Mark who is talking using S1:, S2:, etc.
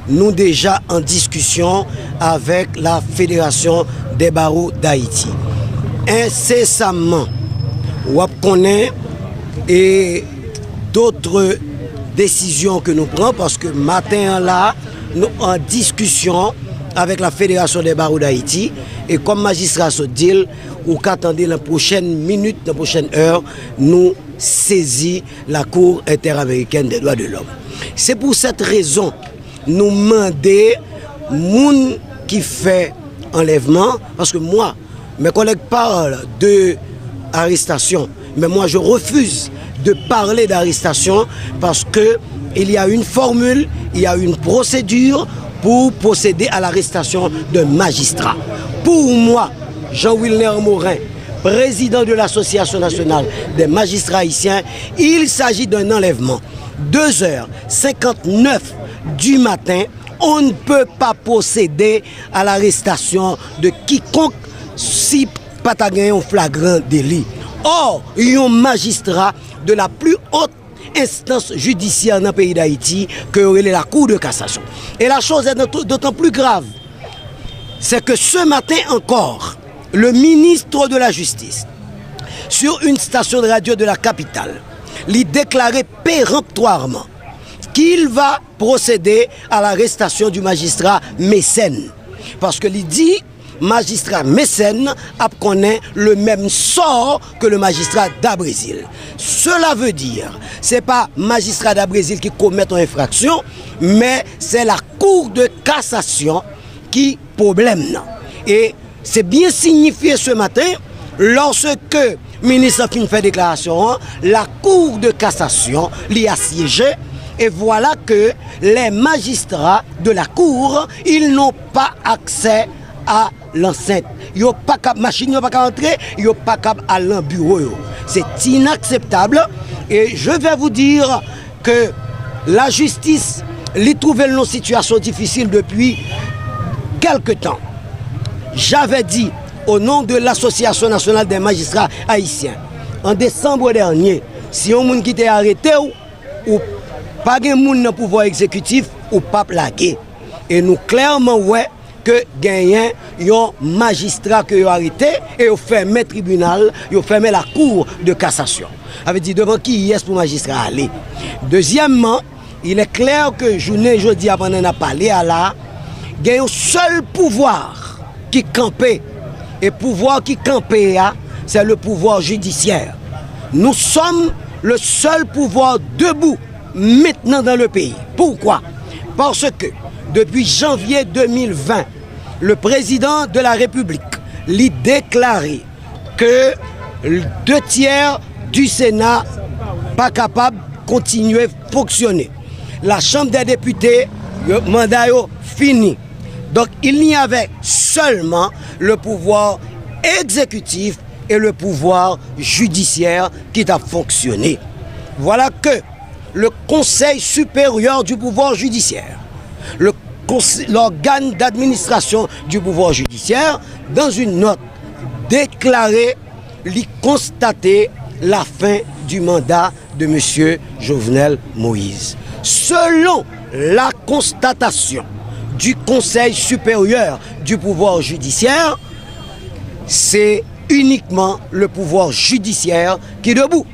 S1: nous déjà en discussion avec la Fédération des barreaux d'Haïti. Incessamment, on connaît et d'autres décisions que nous prenons parce que matin là, nous en discussion avec la Fédération des barreaux d'Haïti et comme magistrat se dit, ou qu'attendez la prochaine minute, la prochaine heure, nous saisit la Cour interaméricaine des droits de l'homme. C'est pour cette raison nous demander moun qui fait enlèvement, parce que moi, mes collègues parlent de arrestation, mais moi je refuse de parler d'arrestation parce que il y a une formule, il y a une procédure pour procéder à l'arrestation d'un magistrat. Pour moi, Jean-Wilner Morin, président de l'Association nationale des magistrats haïtiens, il s'agit d'un enlèvement. 2h59 du matin, on ne peut pas procéder à l'arrestation de quiconque si pas un flagrant délit. Or, il y a un magistrat de la plus haute instance judiciaire dans le pays d'Haïti que la Cour de cassation. Et la chose est d'autant plus grave, c'est que ce matin encore, le ministre de la Justice, sur une station de radio de la capitale, lui déclarait péremptoirement qu'il va procéder à l'arrestation du magistrat Mécène. Parce que il dit, magistrat Mécène connaît le même sort que le magistrat d'Abrésil. Cela veut dire, ce n'est pas magistrat d'Abrésil qui commet une infraction, mais c'est la Cour de cassation qui problème. Et c'est bien signifié ce matin, lorsque le ministre a fait déclaration, la Cour de cassation l'y a siégé. Et voilà que les magistrats de la Cour, ils n'ont pas accès à l'enceinte. Ils n'ont pas de machine, ils n'ont pas qu'à entrer, ils n'ont pas qu'à aller au bureau. C'est inacceptable. Et je vais vous dire que la justice les trouve dans une situation difficile depuis quelque temps. J'avais dit au nom de l'Association nationale des magistrats haïtiens, en décembre dernier, si on qui était arrêté ou pas de monde dans le pouvoir exécutif ou pas plaqué. Et nous clairement ouais que gagnent un magistrat qui a arrêté et ont fermé le tribunal, ils ont fermé la cour de cassation. Avait dit devant qui est pour magistrat aller. Deuxièmement, il est clair que journée jeudi avant on a parlé à là, il y a un seul pouvoir qui campait. Et pouvoir qui campait, c'est le pouvoir judiciaire. Nous sommes le seul pouvoir debout maintenant dans le pays. Pourquoi? Parce que depuis janvier 2020, le président de la République l'a déclaré que 2/3 du Sénat pas capable de continuer à fonctionner. La Chambre des députés, le mandat est fini. Donc il n'y avait seulement le pouvoir exécutif et le pouvoir judiciaire qui a fonctionné. Voilà que le Conseil supérieur du pouvoir judiciaire, l'organe d'administration du pouvoir judiciaire, dans une note déclarée, lui constater la fin du mandat de M. Jovenel Moïse. Selon la constatation du Conseil supérieur du pouvoir judiciaire, c'est uniquement le pouvoir judiciaire qui est debout.